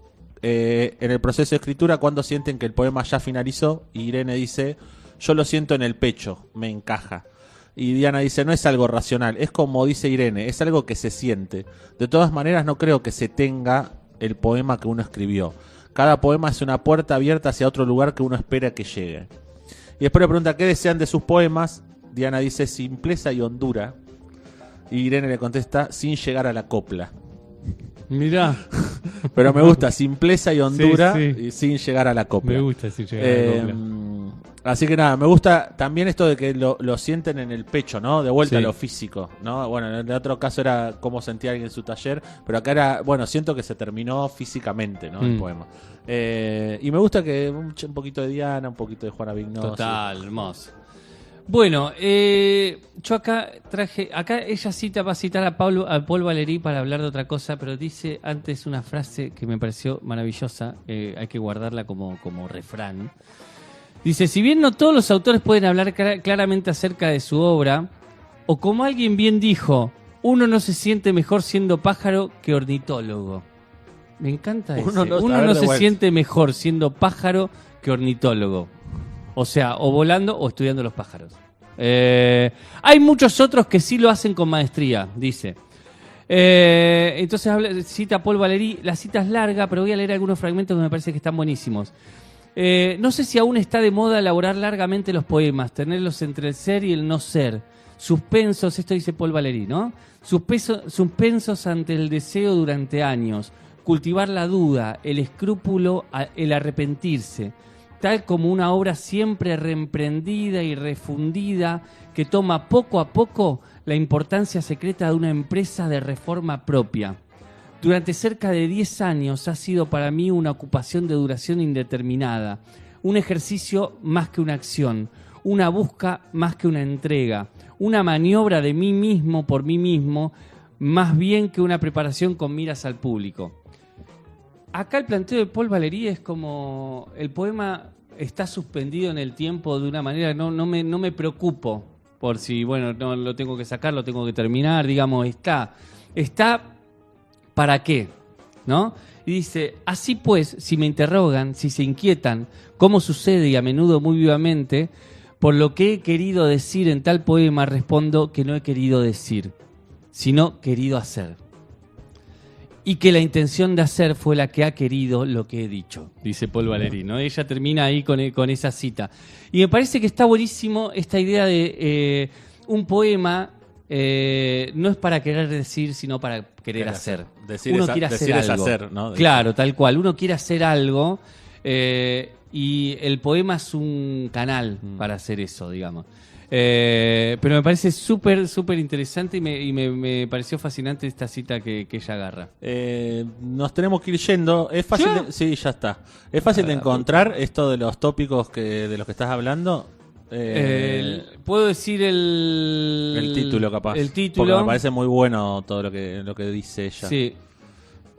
S8: en el proceso de escritura, ¿cuándo sienten que el poema ya finalizó? Y Irene dice, yo lo siento en el pecho, me encaja. Y Diana dice, no es algo racional, es como dice Irene, es algo que se siente. De todas maneras, no creo que se tenga el poema que uno escribió. Cada poema es una puerta abierta hacia otro lugar que uno espera que llegue. Y después le pregunta, ¿qué desean de sus poemas? Diana dice, simpleza y hondura. Y Irene le contesta, sin llegar a la copla.
S2: Mirá.
S8: Pero me gusta, simpleza y hondura,
S2: sí, sí.
S8: Y sin llegar a la copla.
S2: Me gusta sin llegar a la copla.
S8: Así que nada, me gusta también esto de que lo sienten en el pecho, ¿no? De vuelta
S2: Sí.
S8: a lo físico, ¿no? Bueno, en el otro caso era cómo sentía alguien en su taller, pero acá era, bueno, siento que se terminó físicamente, ¿no? El poema. Y me gusta que un poquito de Diana, un poquito de Juana Vignosi.
S2: Total, hermoso. Bueno, yo acá ella va a citar a Paul Valéry para hablar de otra cosa, pero dice antes una frase que me pareció maravillosa, hay que guardarla como refrán. Dice, si bien no todos los autores pueden hablar claramente acerca de su obra, o como alguien bien dijo, uno no se siente mejor siendo pájaro que ornitólogo. Me encanta eso. Uno no se siente mejor siendo pájaro que ornitólogo. O sea, o volando o estudiando los pájaros. Hay muchos otros que sí lo hacen con maestría, dice. Entonces cita a Paul Valéry. La cita es larga, pero voy a leer algunos fragmentos que me parece que están buenísimos. No sé si aún está de moda elaborar largamente los poemas, tenerlos entre el ser y el no ser. Suspensos, esto dice Paul Valéry, ¿no? Suspensos ante el deseo durante años. Cultivar la duda, el escrúpulo, el arrepentirse. Tal como una obra siempre reemprendida y refundida que toma poco a poco la importancia secreta de una empresa de reforma propia. Durante cerca de 10 años ha sido para mí una ocupación de duración indeterminada, un ejercicio más que una acción, una busca más que una entrega, una maniobra de mí mismo por mí mismo, más bien que una preparación con miras al público. Acá el planteo de Paul Valéry es como el poema está suspendido en el tiempo de una manera, no me preocupo por si, bueno, no lo tengo que sacar, lo tengo que terminar, digamos, está ¿para qué? ¿No? Y dice, así pues, si me interrogan, si se inquietan, como sucede y a menudo muy vivamente, por lo que he querido decir en tal poema, respondo que no he querido decir, sino querido hacer. Y que la intención de hacer fue la que ha querido lo que he dicho, dice Paul Valéry, ¿no? Ella termina ahí con esa cita. Y me parece que está buenísimo esta idea de un poema no es para querer decir, sino para querer hacer. Uno quiere hacer algo.
S8: Hacer, ¿no?
S2: Claro, tal cual. Uno quiere hacer algo y el poema es un canal para hacer eso, digamos. Pero me parece súper, súper interesante y me pareció fascinante esta cita que ella agarra.
S8: Nos tenemos que ir yendo. Es fácil sí, ya está. Es fácil de encontrar esto de los tópicos de los que estás hablando.
S2: Puedo decir el
S8: título, capaz.
S2: El título.
S8: Porque me parece muy bueno todo lo que dice ella.
S2: Sí.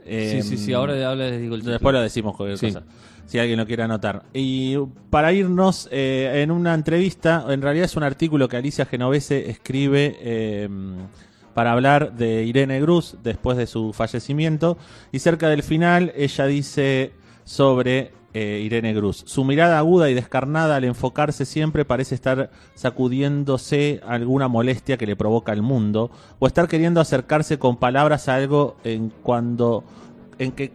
S2: Sí. Ahora les digo el título.
S8: Después lo decimos cualquier cosa. Si alguien lo quiere anotar. Y para irnos, en una entrevista, en realidad es un artículo que Alicia Genovese escribe para hablar de Irene Grus después de su fallecimiento. Y cerca del final, ella dice sobre Irene Grus. Su mirada aguda y descarnada al enfocarse siempre parece estar sacudiéndose alguna molestia que le provoca al mundo, o estar queriendo acercarse con palabras a algo que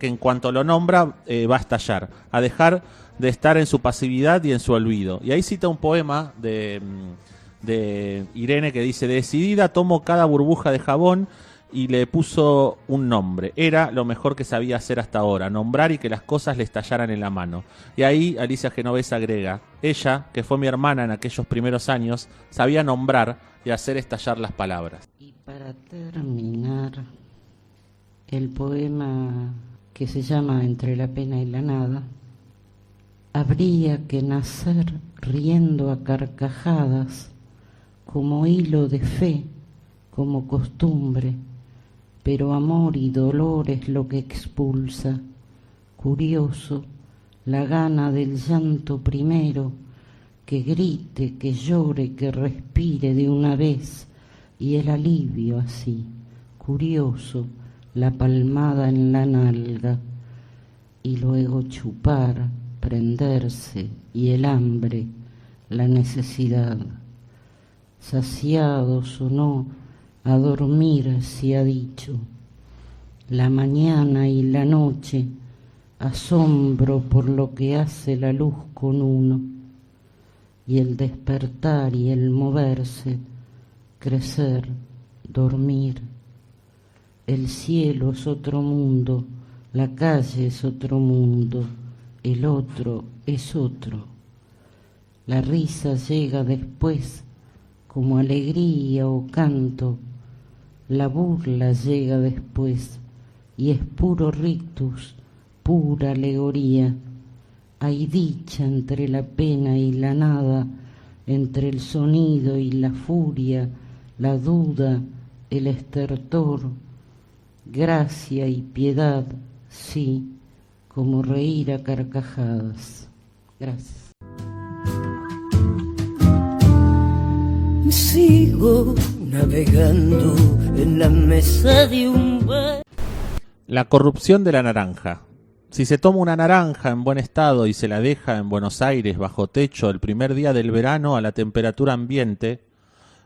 S8: en cuanto lo nombra va a estallar, a dejar de estar en su pasividad y en su olvido. Y ahí cita un poema de Irene que dice: decidida tomo cada burbuja de jabón y le puso un nombre. Era lo mejor que sabía hacer hasta ahora, nombrar y que las cosas le estallaran en la mano. Y ahí Alicia Genovés agrega: ella, que fue mi hermana en aquellos primeros años, sabía nombrar y hacer estallar las palabras.
S10: Y para terminar, el poema que se llama Entre la pena y la nada. Habría que nacer riendo a carcajadas, como hilo de fe, como costumbre, pero amor y dolor es lo que expulsa. Curioso, la gana del llanto primero, que grite, que llore, que respire de una vez, y el alivio así. Curioso, la palmada en la nalga, y luego chupar, prenderse, y el hambre, la necesidad. Saciados o no, a dormir se ha dicho. La mañana y la noche, asombro por lo que hace la luz con uno, y el despertar y el moverse, crecer, dormir. El cielo es otro mundo, la calle es otro mundo, el otro es otro. La risa llega después como alegría o canto, la burla llega después y es puro rictus, pura alegoría. Hay dicha entre la pena y la nada, entre el sonido y la furia, la duda, el estertor, gracia y piedad, sí, como reír a carcajadas. Gracias.
S11: Sigo navegando en la mesa de un bar.
S8: La corrupción de la naranja. Si se toma una naranja en buen estado y se la deja en Buenos Aires bajo techo el primer día del verano a la temperatura ambiente,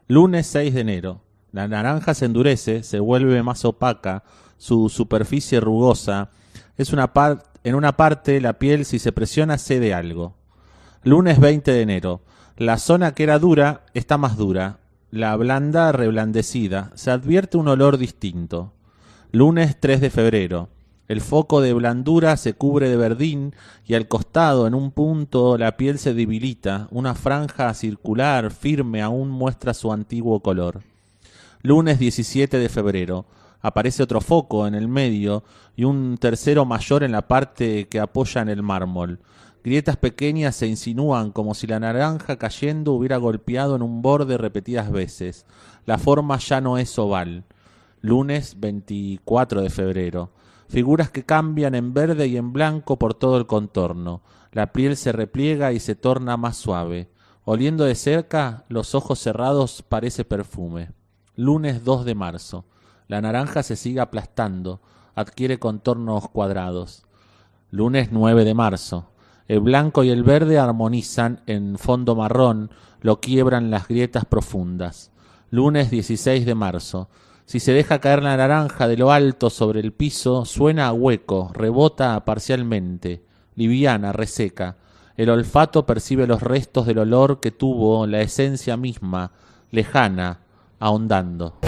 S8: lunes 6 de enero, la naranja se endurece, se vuelve más opaca, su superficie rugosa, en una parte la piel, si se presiona, cede algo. Lunes 20 de enero, la zona que era dura está más dura, la blanda reblandecida, se advierte un olor distinto. Lunes 3 de febrero, el foco de blandura se cubre de verdín y al costado, en un punto, la piel se debilita, una franja circular firme aún muestra su antiguo color. Lunes 17 de febrero, aparece otro foco en el medio y un tercero mayor en la parte que apoya en el mármol. Grietas pequeñas se insinúan como si la naranja cayendo hubiera golpeado en un borde repetidas veces. La forma ya no es oval. Lunes 24 de febrero. Figuras que cambian en verde y en blanco por todo el contorno. La piel se repliega y se torna más suave. Oliendo de cerca, los ojos cerrados parece perfume. Lunes 2 de marzo. La naranja se sigue aplastando, adquiere contornos cuadrados. Lunes 9 de marzo. El blanco y el verde armonizan en fondo marrón, lo quiebran las grietas profundas. Lunes 16 de marzo. Si se deja caer la naranja de lo alto sobre el piso, suena a hueco, rebota parcialmente, liviana, reseca. El olfato percibe los restos del olor que tuvo la esencia misma, lejana, ahondando.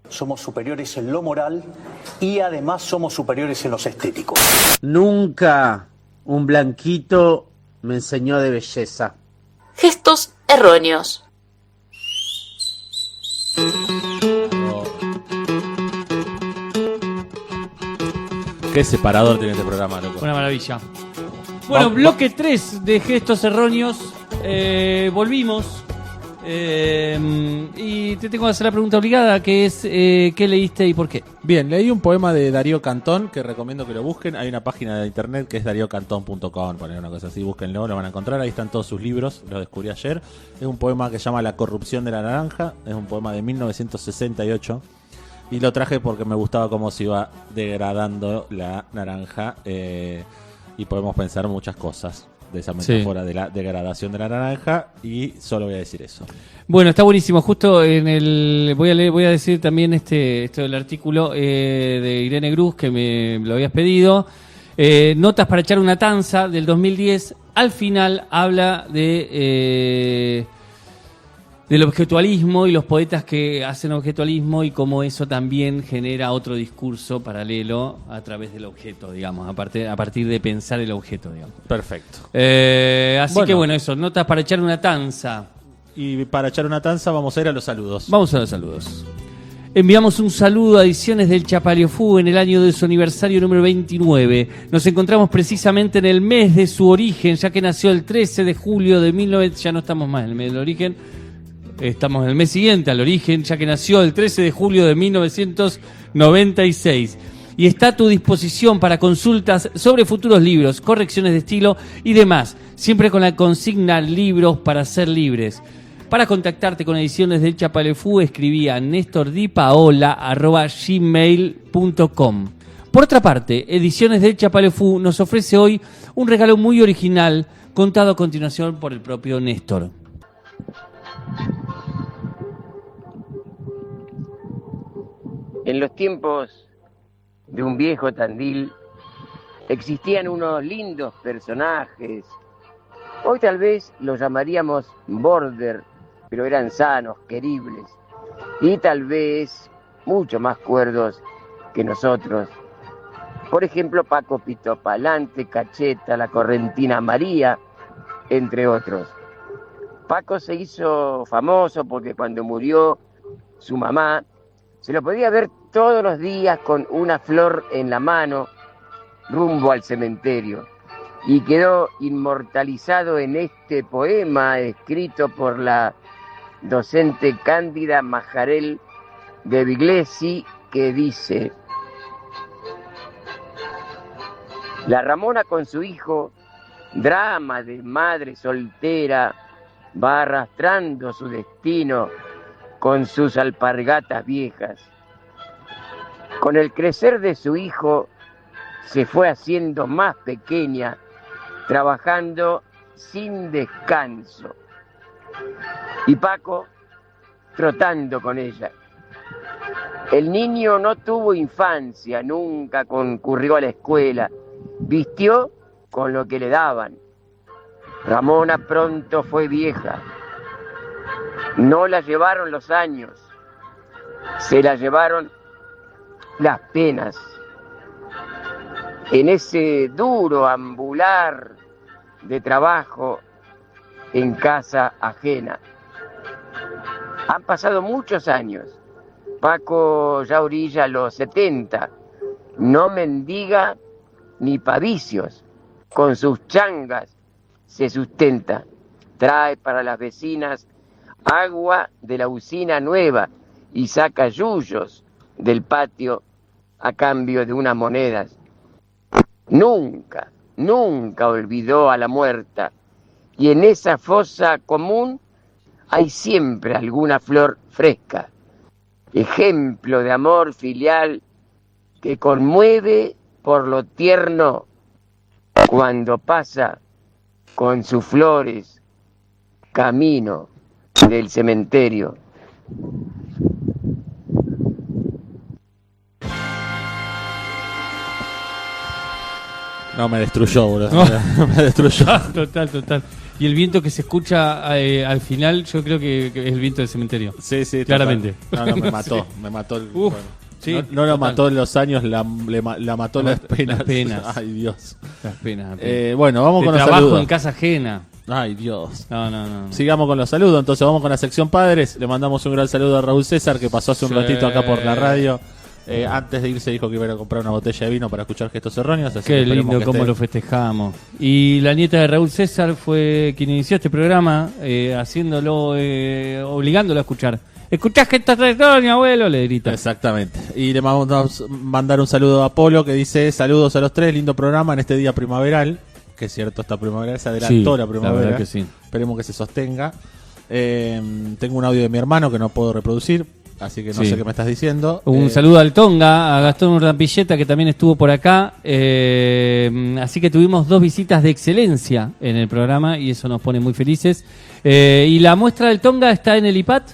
S12: Somos superiores en lo moral y además somos superiores en los estéticos.
S5: Nunca un blanquito me enseñó de belleza.
S7: Gestos erróneos.
S8: Qué separador tiene este programa, loco.
S2: Una maravilla. Bueno, bloque 3 de Gestos Erróneos. Volvimos. Y te tengo que hacer la pregunta obligada, que es ¿qué leíste y por qué?
S8: Bien, leí un poema de Darío Cantón, que recomiendo que lo busquen. Hay una página de internet que es dariocantón.com, poner una cosa así, búsquenlo, lo van a encontrar. Ahí están todos sus libros, lo descubrí ayer. Es un poema que se llama La corrupción de la naranja. Es un poema de 1968. Y lo traje porque me gustaba cómo se iba degradando la naranja. Y podemos pensar muchas cosas de esa metáfora de la degradación de la naranja, y solo voy a decir eso.
S2: Bueno, está buenísimo. Justo en el voy a decir también esto del artículo de Irene Gruz, que me lo habías pedido. Notas para echar una tanza del 2010, al final habla del objetualismo y los poetas que hacen objetualismo y cómo eso también genera otro discurso paralelo a través del objeto, digamos, a partir de pensar el objeto, digamos.
S8: Perfecto.
S2: Así que bueno, eso, notas para echar una tanza.
S8: Y para echar una tanza vamos a ir a los saludos.
S2: Vamos a los saludos. Enviamos un saludo a Ediciones del Chapaleofú en el año de su aniversario número 29. Nos encontramos precisamente en el mes de su origen, ya que nació el 13 de julio de 1900. Ya no estamos más en el mes del origen, estamos en el mes siguiente al origen, ya que nació el 13 de julio de 1996. Y está a tu disposición para consultas sobre futuros libros, correcciones de estilo y demás, siempre con la consigna libros para ser libres. Para contactarte con Ediciones del Chapaleofú, escribí a nestordipaola@gmail.com. Por otra parte, Ediciones del Chapaleofú nos ofrece hoy un regalo muy original, contado a continuación por el propio Néstor.
S13: En los tiempos de un viejo Tandil existían unos lindos personajes. Hoy tal vez los llamaríamos border, pero eran sanos, queribles, y tal vez mucho más cuerdos que nosotros. Por ejemplo, Paco Pitopalante, Cacheta, la Correntina María, entre otros. Paco se hizo famoso porque cuando murió su mamá, se lo podía ver todos los días con una flor en la mano, rumbo al cementerio. Y quedó inmortalizado en este poema escrito por la docente Cándida Majarel de Biglesi, que dice: la Ramona con su hijo, drama de madre soltera, va arrastrando su destino con sus alpargatas viejas. Con el crecer de su hijo se fue haciendo más pequeña, trabajando sin descanso. Y Paco trotando con ella. El niño no tuvo infancia, nunca concurrió a la escuela, vistió con lo que le daban. Ramona pronto fue vieja. No la llevaron los años, se la llevaron las penas. En ese duro ambular de trabajo en casa ajena. Han pasado muchos años. Paco ya orilla los 70. No mendiga ni pavicios. Con sus changas se sustenta. Trae para las vecinas agua de la usina nueva y saca yuyos del patio a cambio de unas monedas. Nunca, nunca olvidó a la muerta, y en esa fosa común hay siempre alguna flor fresca, ejemplo de amor filial que conmueve por lo tierno cuando pasa con sus flores camino del cementerio.
S8: No, me destruyó, boludo. No. Me destruyó.
S2: Total. Y el viento que se escucha al final, yo creo que es el viento del cementerio.
S8: Sí,
S2: claramente.
S8: No, me mató. Sí. Me mató el.
S2: Uf, sí,
S8: no lo mató en los años, la mató las penas.
S2: Las penas.
S8: Ay, Dios.
S2: Las penas.
S8: Bueno, vamos con los
S2: trabajo
S8: saludos.
S2: En casa ajena.
S8: Ay, Dios.
S2: No.
S8: Sigamos con los saludos. Entonces vamos con la sección padres. Le mandamos un gran saludo a Raúl César, que pasó hace un ratito acá por la radio. Antes de irse dijo que iba a comprar una botella de vino para escuchar Gestos Erróneos. Así
S2: Qué lindo cómo lo festejamos. Y la nieta de Raúl César fue quien inició este programa, haciéndolo, obligándolo a escuchar. ¿Escuchás Gestos Erróneos, abuelo? Le grita.
S8: Exactamente. Y le vamos a mandar un saludo a Polo, que dice: saludos a los tres, lindo programa en este día primaveral. Que es cierto, esta primavera se adelantó, la primavera.
S2: La verdad que sí.
S8: Esperemos que se sostenga. Tengo un audio de mi hermano que no puedo reproducir, así que no sé qué me estás diciendo.
S2: Un saludo al Tonga, a Gastón Rampilleta, que también estuvo por acá. Así que tuvimos 2 visitas de excelencia en el programa y eso nos pone muy felices. ¿Y la muestra del Tonga está en el IPAT?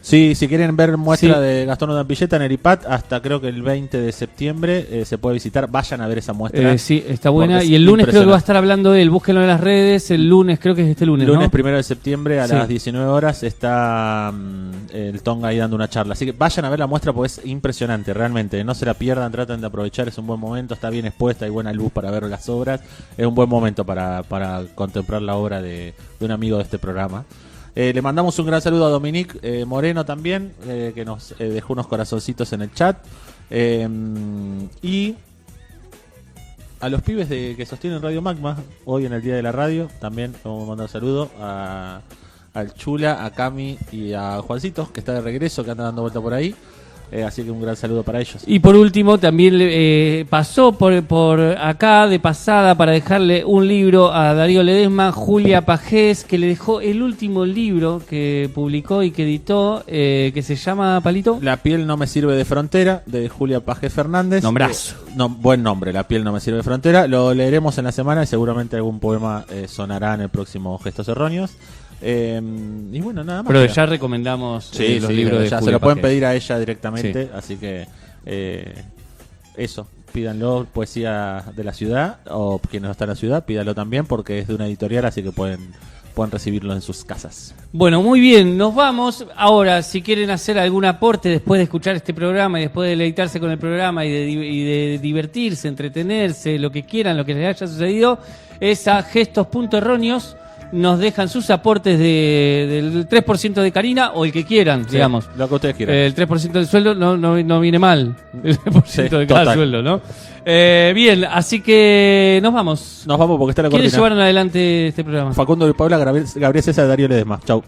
S8: Sí, si quieren ver muestra
S2: Sí.
S8: de Gastón Urdanpilleta en Eripat, hasta creo que el 20 de septiembre se puede visitar. Vayan a ver esa muestra.
S2: Sí, está buena.
S8: porque es
S2: Y el lunes creo que va a
S8: impresionante.
S2: estar hablando él. Búsquenlo en las redes. El lunes, creo que es este lunes,
S8: Lunes
S2: ¿no?
S8: 1 de septiembre a
S2: Sí.
S8: las 19 horas está el Tonga ahí dando una charla. Así que vayan a ver la muestra porque es impresionante, realmente. No se la pierdan, traten de aprovechar, es un buen momento, está bien expuesta, hay buena luz para ver las obras. Es un buen momento para contemplar la obra de un amigo de este programa. Le mandamos un gran saludo a Dominique Moreno también, que nos dejó unos corazoncitos en el chat. Y a los pibes que sostienen Radio Magma, hoy en el Día de la Radio, también vamos a mandar un saludo al Chula, a Cami y a Juancito, que está de regreso, que anda dando vuelta por ahí. Así que un gran saludo para ellos.
S2: Y por último, también pasó por acá de pasada para dejarle un libro a Darío Ledesma, Julia Pajés, que le dejó el último libro que publicó y que editó, que se llama, Palito.
S8: La piel no me sirve de frontera, de Julia Pajés Fernández.
S2: Nombrazo.
S8: Buen nombre, La piel no me sirve de frontera. Lo leeremos en la semana y seguramente algún poema sonará en el próximo Gestos Erróneos. Y bueno, nada más.
S2: Pero ya recomendamos los libros de
S8: ya
S2: Julia
S8: se lo pueden
S2: Pajés.
S8: pedir a ella directamente,
S2: Sí.
S8: así que eso, pídanlo, poesía de la ciudad, o quien no está en la ciudad, pídanlo también porque es de una editorial, así que pueden recibirlo en sus casas.
S2: Bueno, muy bien, nos vamos. Ahora, si quieren hacer algún aporte después de escuchar este programa y después de deleitarse con el programa y de divertirse, entretenerse, lo que quieran, lo que les haya sucedido, es a gestos.erróneos. Nos dejan sus aportes del 3% de Karina o el que quieran,
S8: Sí,
S2: digamos.
S8: lo que ustedes quieran.
S2: El 3% del sueldo no viene mal. El 3% de cada
S8: total.
S2: sueldo, ¿no? Bien, así que nos vamos.
S8: Nos vamos porque está la
S2: ¿Quiénes
S8: cortina.
S2: llevaron adelante este programa?
S8: Facundo y Paula, Gabriel César, Darío Ledesma. Chau.